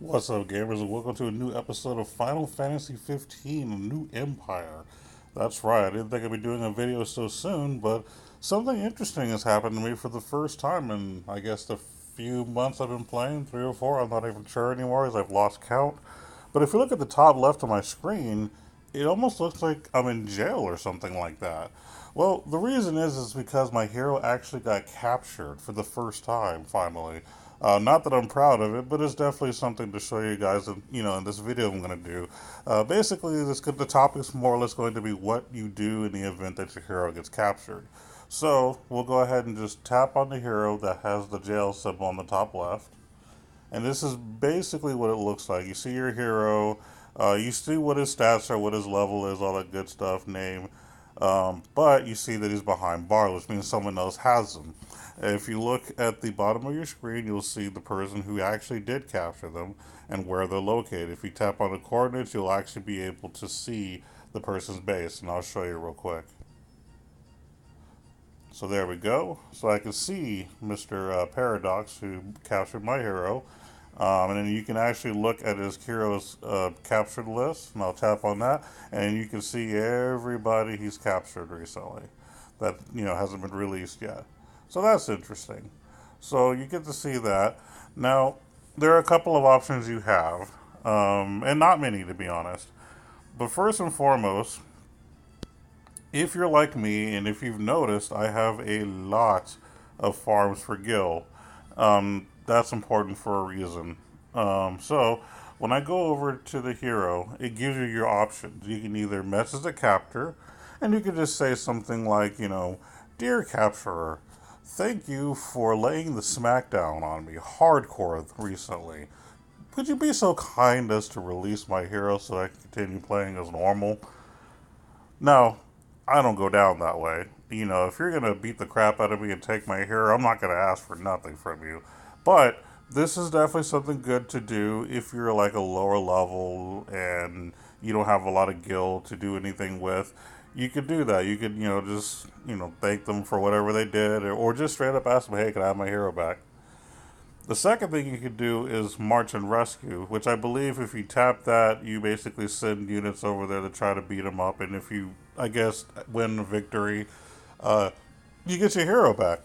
What's up, gamers, and welcome to a new episode of Final Fantasy 15, A New Empire. That's right, I didn't think I'd be doing a video so soon, but something interesting has happened to me for the first time in, I guess, the few months I've been playing, 3 or 4, I'm not even sure anymore, as I've lost count. But if you look at the top left of my screen, it almost looks like I'm in jail or something like that. Well, the reason is because my hero actually got captured for the first time, finally. Not that I'm proud of it, but it's definitely something to show you guys, in this video I'm going to do. Basically, the topic is more or less going to be what you do in the event that your hero gets captured. So, we'll go ahead and just tap on the hero that has the jail symbol on the top left. And this is basically what it looks like. You see your hero, you see what his stats are, what his level is, all that good stuff, name. But you see that he's behind bars, which means someone else has him. If you look at the bottom of your screen, you'll see the person who actually did capture them and where they're located. If you tap on the coordinates, you'll actually be able to see the person's base, and I'll show you real quick. So there we go. So I can see Mr. Paradox, who captured my hero. And then you can actually look at his hero's captured list, and I'll tap on that, and you can see everybody he's captured recently that hasn't been released yet. So that's interesting. So you get to see that. Now there are a couple of options you have, and not many to be honest. But first and foremost, if you're like me, and if you've noticed, I have a lot of farms for Gil. That's important for a reason. So when I go over to the hero, it gives you your options. You can either message the captor, and you can just say something like, Dear capturer, thank you for laying the smackdown on me hardcore recently. Could you be so kind as to release my hero so I can continue playing as normal? Now, I don't go down that way. If you're going to beat the crap out of me and take my hero, I'm not going to ask for nothing from you. But this is definitely something good to do if you're like a lower level and you don't have a lot of gil to do anything with. You could do that. You could, just, thank them for whatever they did, or just straight up ask them, hey, can I have my hero back? The second thing you could do is march and rescue, which I believe if you tap that, you basically send units over there to try to beat them up, and if you, I guess, win a victory, uh, you get your hero back.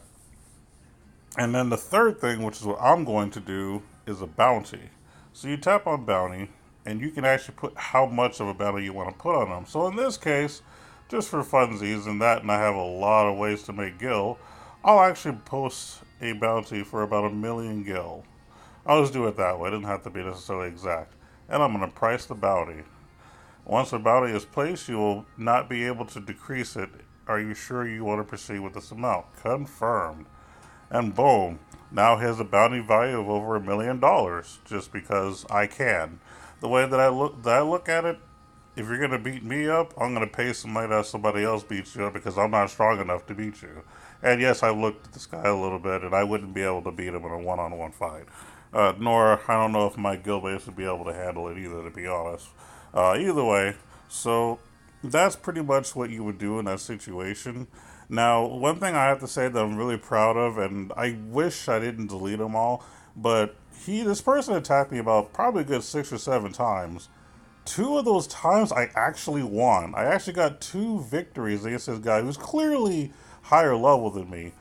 And then the third thing, which is what I'm going to do, is a bounty. So you tap on bounty, and you can actually put how much of a bounty you want to put on them. So in this case, just for funsies and that, and I have a lot of ways to make gil, I'll actually post a bounty for about 1,000,000 gil. I'll just do it that way. It doesn't have to be necessarily exact. And I'm going to price the bounty. Once the bounty is placed, you will not be able to decrease it. Are you sure you want to proceed with this amount? Confirmed. And boom, now he has a bounty value of over $1,000,000 just because I can. The way that I look at it, if you're gonna beat me up, I'm gonna pay somebody to have somebody else beat you up because I'm not strong enough to beat you. And yes, I've looked at this guy a little bit, and I wouldn't be able to beat him in a one-on-one fight. Nor I don't know if my guild base would be able to handle it either, to be honest. Either way, so that's pretty much what you would do in that situation. Now, one thing I have to say that I'm really proud of, and I wish I didn't delete them all, but this person attacked me about probably a good 6 or 7 times. Two of those times I actually won. I actually got two victories against this guy who's clearly higher level than me.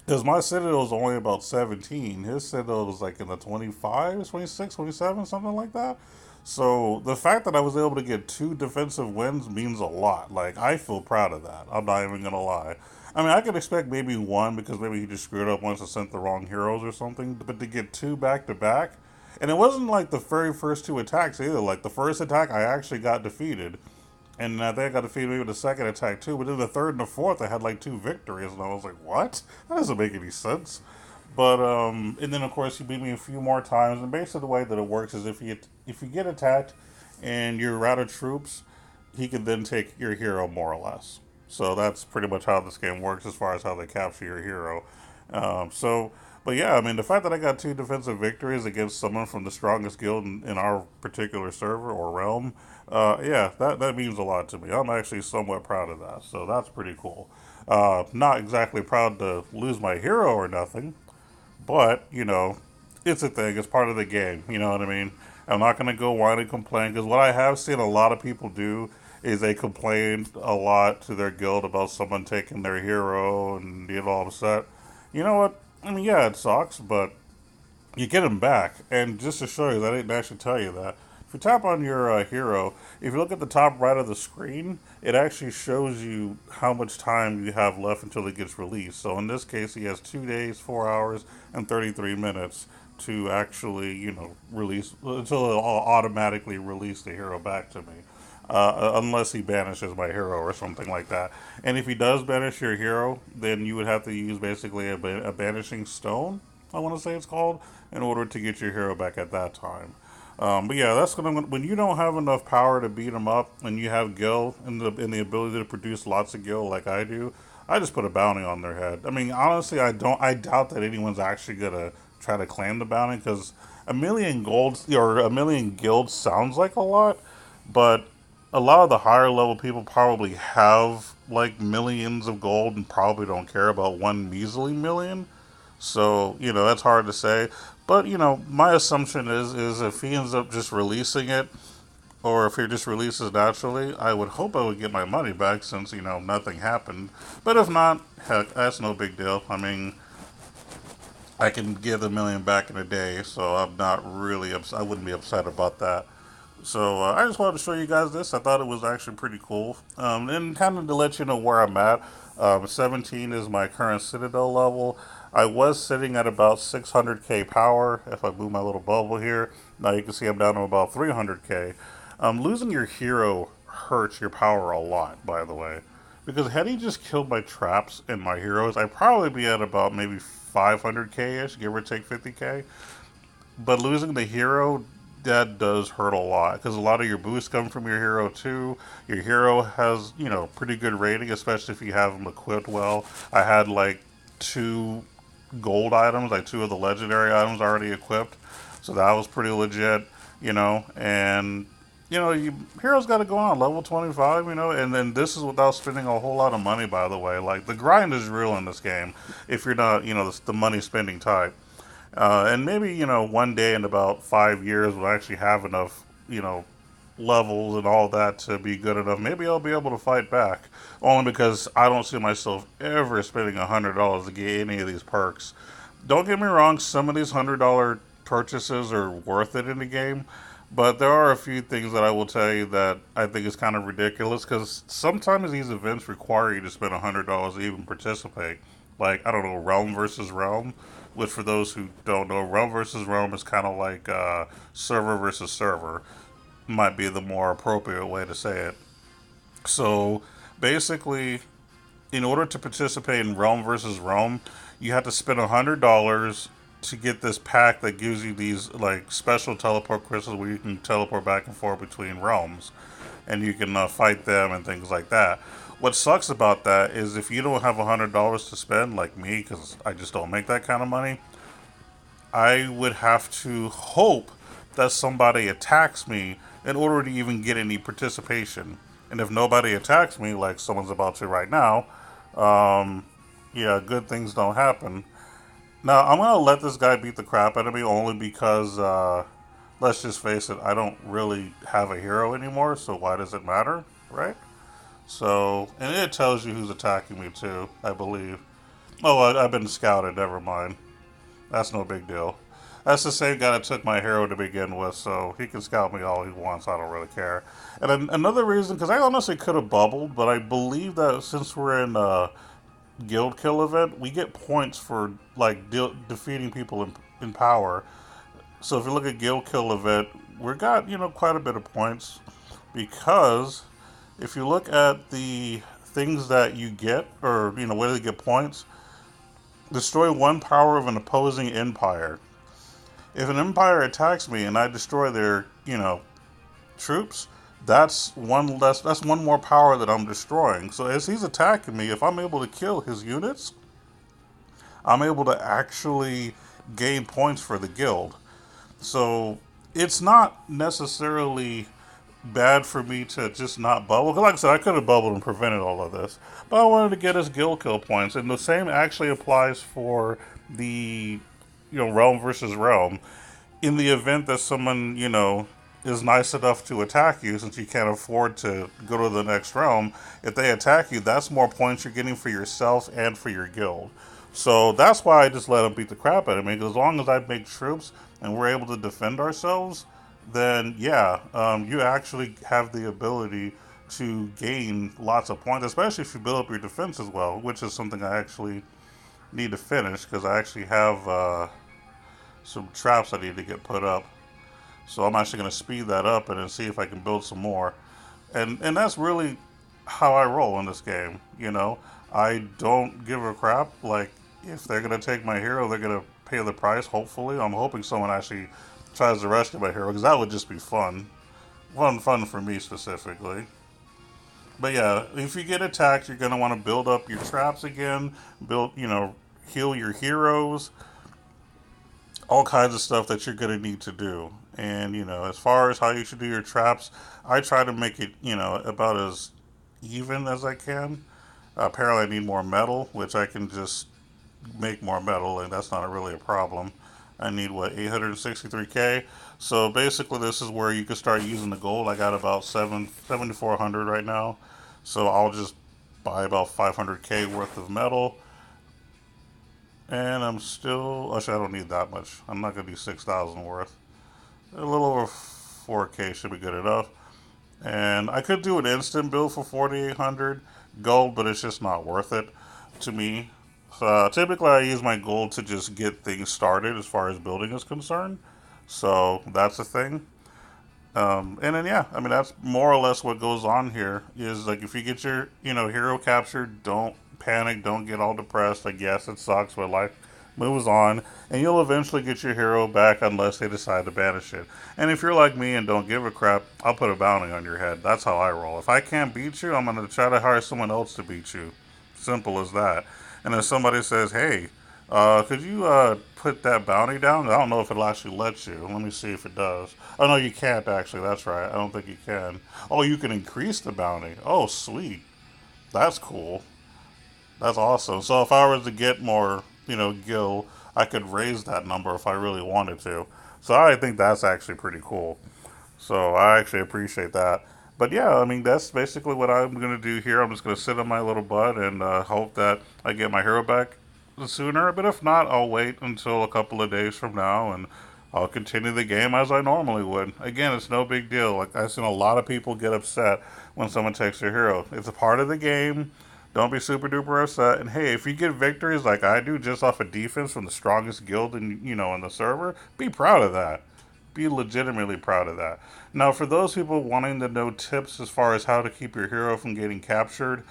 Because my Citadel was only about 17. His Citadel was like in the 25, 26, 27, something like that. So the fact that I was able to get two defensive wins means a lot. Like, I feel proud of that. I'm not even going to lie. I mean, I could expect maybe one because maybe he just screwed up once and sent the wrong heroes or something. But to get two back to back, and it wasn't like the very first two attacks either. Like, the first attack, I actually got defeated. And I think I got defeated maybe the second attack too. But then the third and the fourth, I had like two victories, and I was like, "What? That doesn't make any sense." But and then of course he beat me a few more times. And basically the way that it works is if you get attacked and you're out of troops, he can then take your hero more or less. So that's pretty much how this game works as far as how they capture your hero. But yeah, I mean, the fact that I got two defensive victories against someone from the strongest guild in our particular server or realm, yeah, that means a lot to me. I'm actually somewhat proud of that, so that's pretty cool. Not exactly proud to lose my hero or nothing, but it's a thing. It's part of the game. You know what I mean? I'm not gonna go whine and complain because what I have seen a lot of people do is they complain a lot to their guild about someone taking their hero and get all upset. You know what? I mean, yeah, it sucks, but you get him back. And just to show you that, I didn't actually tell you that. If you tap on your hero, if you look at the top right of the screen, it actually shows you how much time you have left until it gets released. So in this case, he has 2 days, 4 hours, and 33 minutes to actually, release until it'll automatically release the hero back to me. Unless he banishes my hero or something like that. And if he does banish your hero, then you would have to use basically a banishing stone, I want to say it's called, in order to get your hero back at that time. But yeah, that's when you don't have enough power to beat them up, and you have gil and the ability to produce lots of gil like I do. I just put a bounty on their head. I mean, honestly, I doubt that anyone's actually gonna try to claim the bounty because a million gold or a million guilds sounds like a lot, but a lot of the higher level people probably have like millions of gold and probably don't care about one measly million. So, that's hard to say. But, my assumption is if he ends up just releasing it, or if he just releases naturally, I would hope I would get my money back since, nothing happened. But if not, heck, that's no big deal. I mean, I can give the million back in a day, so I'm not really I wouldn't be upset about that. So I just wanted to show you guys this. I thought it was actually pretty cool. And kind of to let you know where I'm at. 17 is my current Citadel level. I was sitting at about 600k power. If I move my little bubble here, now you can see I'm down to about 300k. Losing your hero hurts your power a lot, by the way. Because had he just killed my traps and my heroes, I'd probably be at about maybe 500k ish, give or take 50k. But losing the hero, that does hurt a lot because a lot of your boosts come from your hero too. Your hero has, pretty good rating, especially if you have them equipped well. I had like two gold items, like two of the legendary items already equipped, so that was pretty legit, and heroes got to go on level 25, and then this is without spending a whole lot of money, by the way. Like, the grind is real in this game if you're not, the money spending type. And maybe, one day in about 5 years we'll actually have enough, levels and all that to be good enough. Maybe I'll be able to fight back. Only because I don't see myself ever spending $100 to get any of these perks. Don't get me wrong, some of these $100 purchases are worth it in the game. But there are a few things that I will tell you that I think is kind of ridiculous because sometimes these events require you to spend $100 to even participate. Like, I don't know, Realm versus Realm, which for those who don't know, Realm versus Realm is kind of like server versus server, might be the more appropriate way to say it. So basically, in order to participate in Realm versus Realm, you have to spend $100 to get this pack that gives you these like special teleport crystals where you can teleport back and forth between realms, and you can fight them and things like that. What sucks about that is if you don't have $100 to spend, like me, because I just don't make that kind of money, I would have to hope that somebody attacks me in order to even get any participation. And if nobody attacks me, like someone's about to right now, um, yeah, good things don't happen. Now, I'm going to let this guy beat the crap out of me only because, let's just face it, I don't really have a hero anymore, so why does it matter, right? So, and it tells you who's attacking me too, I believe. Oh, I've been scouted, never mind. That's no big deal. That's the same guy that took my hero to begin with, so he can scout me all he wants. I don't really care. And another reason, because I honestly could have bubbled, but I believe that since we're in a guild kill event, we get points for like defeating people in power. So if you look at guild kill event, we got quite a bit of points because if you look at the things that you get or where they get points, destroy one power of an opposing empire. If an empire attacks me and I destroy their, troops, that's one more power that I'm destroying. So as he's attacking me, if I'm able to kill his units, I'm able to actually gain points for the guild. So it's not necessarily bad for me to just not bubble. 'Cause like I said, I could have bubbled and prevented all of this. But I wanted to get his guild kill points. And the same actually applies for the realm versus realm. In the event that someone, is nice enough to attack you, since you can't afford to go to the next realm, if they attack you, that's more points you're getting for yourself and for your guild. So that's why I just let them beat the crap out of me. Because as long as I make troops and we're able to defend ourselves, then yeah, you actually have the ability to gain lots of points, especially if you build up your defense as well, which is something I actually need to finish because I actually have some traps I need to get put up. So I'm actually going to speed that up and then see if I can build some more. And that's really how I roll in this game. I don't give a crap. Like if they're going to take my hero, they're going to pay the price. Hopefully, I'm hoping someone actually tries to rescue my hero because that would just be fun for me specifically. But yeah, if you get attacked, you're going to want to build up your traps again, heal your heroes, all kinds of stuff that you're going to need to do. And, as far as how you should do your traps, I try to make it, about as even as I can. Apparently, I need more metal, which I can just make more metal, and that's not really a problem. I need, 863K? So basically, this is where you can start using the gold. I got about 7,400 right now. So I'll just buy about 500K worth of metal. And I'm still, actually, I don't need that much. I'm not going to do 6,000 worth. A little over 4K should be good enough. And I could do an instant build for 4,800 gold, but it's just not worth it to me. Typically, I use my gold to just get things started as far as building is concerned. So that's the thing. And then yeah, I mean that's more or less what goes on here. Is like if you get your hero captured, don't panic, don't get all depressed. Like yes, it sucks, but life moves on, and you'll eventually get your hero back unless they decide to banish it. And if you're like me and don't give a crap, I'll put a bounty on your head. That's how I roll. If I can't beat you, I'm gonna try to hire someone else to beat you. Simple as that. And if somebody says, "Hey, could you put that bounty down?" I don't know if it'll actually let you. Let me see if it does. Oh no, you can't actually. That's right. I don't think you can. Oh, you can increase the bounty. Oh, sweet. That's cool. That's awesome. So if I was to get more, gil, I could raise that number if I really wanted to. So I think that's actually pretty cool. So I actually appreciate that. But yeah, I mean that's basically what I'm gonna do here. I'm just gonna sit on my little butt and hope that I get my hero back sooner. But if not, I'll wait until a couple of days from now and I'll continue the game as I normally would. Again, it's no big deal. Like I've seen a lot of people get upset when someone takes their hero. It's a part of the game. Don't be super duper upset. And hey, if you get victories like I do just off of defense from the strongest guild in the server, be proud of that. Be legitimately proud of that. Now, for those people wanting to know tips as far as how to keep your hero from getting captured,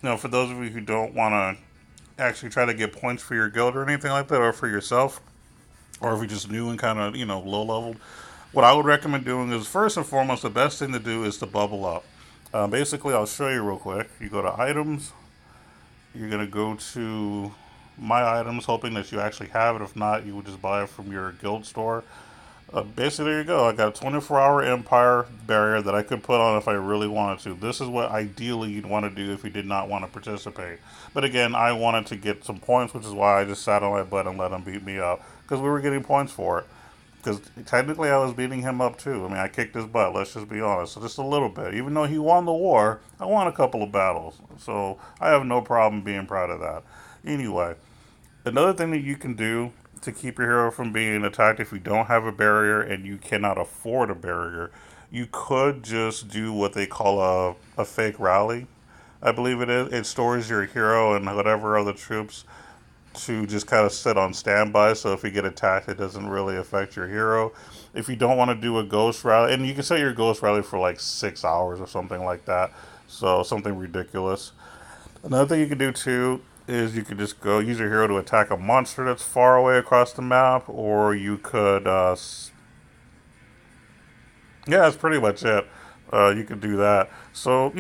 for those of you who don't want to actually try to get points for your guild or anything like that, or for yourself, or if you're just new and kind of low leveled, what I would recommend doing is first and foremost the best thing to do is to bubble up. Basically, I'll show you real quick. You go to items. You're gonna go to my items, hoping that you actually have it. If not, you would just buy it from your guild store. Basically, there you go. I got a 24-hour Empire barrier that I could put on if I really wanted to. This is what ideally you'd want to do if you did not want to participate. But again, I wanted to get some points, which is why I just sat on my butt and let him beat me up. Because we were getting points for it. Because technically I was beating him up too. I mean, I kicked his butt, let's just be honest. So just a little bit. Even though he won the war, I won a couple of battles. So I have no problem being proud of that. Anyway, another thing that you can do to keep your hero from being attacked if you don't have a barrier and you cannot afford a barrier, you could just do what they call a fake rally. I believe it is. It stores your hero and whatever other troops to just kind of sit on standby. So if you get attacked, it doesn't really affect your hero. If you don't want to do a ghost rally, and you can set your ghost rally for like 6 hours or something like that. So something ridiculous. Another thing you can do too is you could just go use your hero to attack a monster that's far away across the map, or you could, yeah, that's pretty much it. You could do that. So,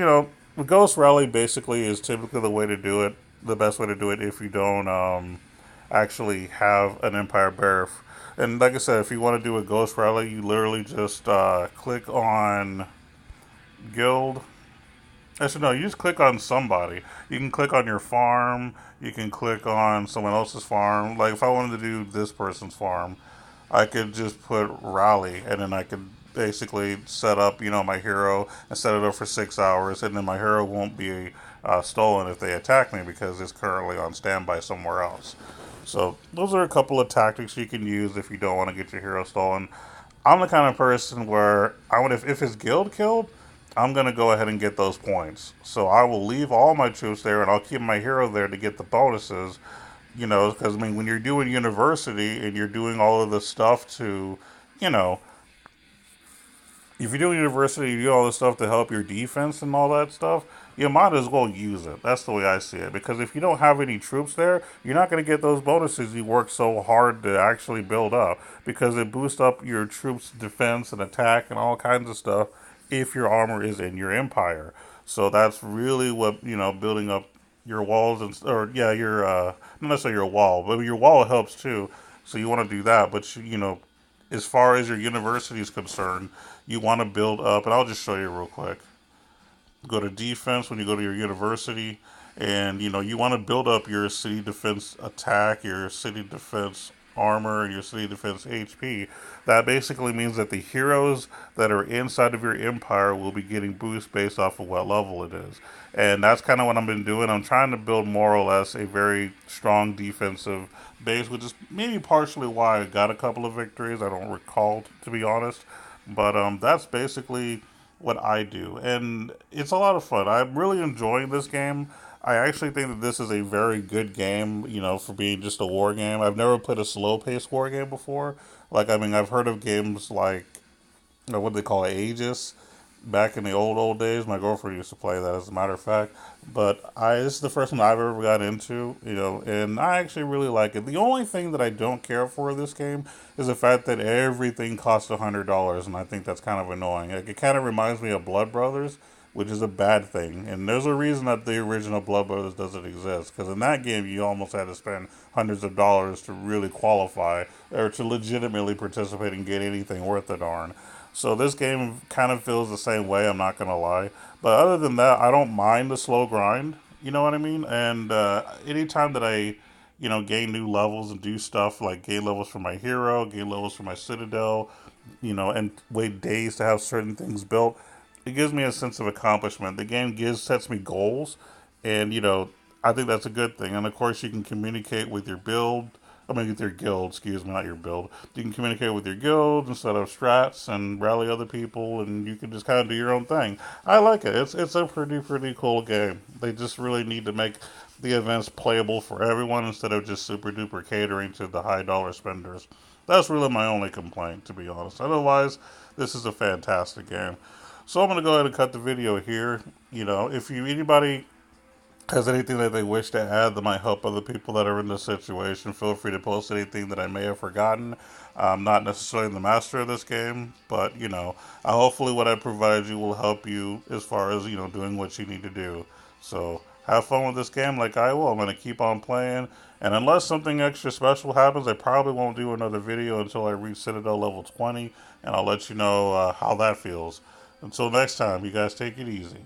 the Ghost Rally basically is typically the way to do it, the best way to do it if you don't actually have an Empire Bear. And like I said, if you want to do a Ghost Rally, you literally just click on Guild, Actually, no, you just click on somebody. You can click on your farm. You can click on someone else's farm. Like if I wanted to do this person's farm, I could just put rally, and then I could basically set up, my hero and set it up for 6 hours, and then my hero won't be stolen if they attack me because it's currently on standby somewhere else. So those are a couple of tactics you can use if you don't want to get your hero stolen. I'm the kind of person where I would if his guild killed, I'm gonna go ahead and get those points. So I will leave all my troops there, and I'll keep my hero there to get the bonuses. Because I mean, when you're doing university and you're doing all of the stuff to, you know, if you're doing university, you do all this stuff to help your defense and all that stuff. You might as well use it. That's the way I see it. Because if you don't have any troops there, you're not going to get those bonuses you work so hard to actually build up. Because it boosts up your troops' defense and attack and all kinds of stuff if your armor is in your empire. So that's really what, building up your walls and or yeah, your not necessarily your wall, but your wall helps too. So you want to do that, but as far as your university is concerned, you want to build up, and I'll just show you real quick. Go to defense when you go to your university, and you want to build up your city defense attack, your city defense armor, and your city defense HP. That basically means that the heroes that are inside of your empire will be getting boost based off of what level it is. And that's kind of what I've been doing. I'm trying to build more or less a very strong defensive base, which is maybe partially why I got a couple of victories. I don't recall, to be honest. But that's basically what I do. And it's a lot of fun. I'm really enjoying this game. I actually think that this is a very good game, for being just a war game. I've never played a slow paced war game before. Like, I mean, I've heard of games like, what do they call it, Aegis, back in the old days. My girlfriend used to play that, as a matter of fact. But this is the first one I've ever got into, and I actually really like it. The only thing that I don't care for this game is the fact that everything costs $100, and I think that's kind of annoying. Like, it kind of reminds me of Blood Brothers, which is a bad thing. And there's a reason that the original Blood Brothers doesn't exist, because in that game you almost had to spend hundreds of dollars to really qualify or to legitimately participate and get anything worth a darn. So this game kind of feels the same way. I'm not gonna lie, but other than that, I don't mind the slow grind. You know what I mean? And anytime that I, gain new levels and do stuff like gain levels for my hero, gain levels for my citadel, and wait days to have certain things built, it gives me a sense of accomplishment. The game sets me goals, and I think that's a good thing. And of course, you can communicate with your build. I mean, with your guild, excuse me, not your build. You can communicate with your guild instead of strats and rally other people, and you can just kind of do your own thing. I like it. It's a pretty cool game. They just really need to make the events playable for everyone instead of just super duper catering to the high dollar spenders. That's really my only complaint, to be honest. Otherwise, this is a fantastic game. So I'm gonna go ahead and cut the video here. If anybody has anything that they wish to add that might help other people that are in this situation, feel free to post anything that I may have forgotten. I'm not necessarily the master of this game, but hopefully what I provide you will help you as far as doing what you need to do. So have fun with this game, like I will. I'm gonna keep on playing, and unless something extra special happens, I probably won't do another video until I reach Citadel level 20, and I'll let you know how that feels. Until next time, you guys take it easy.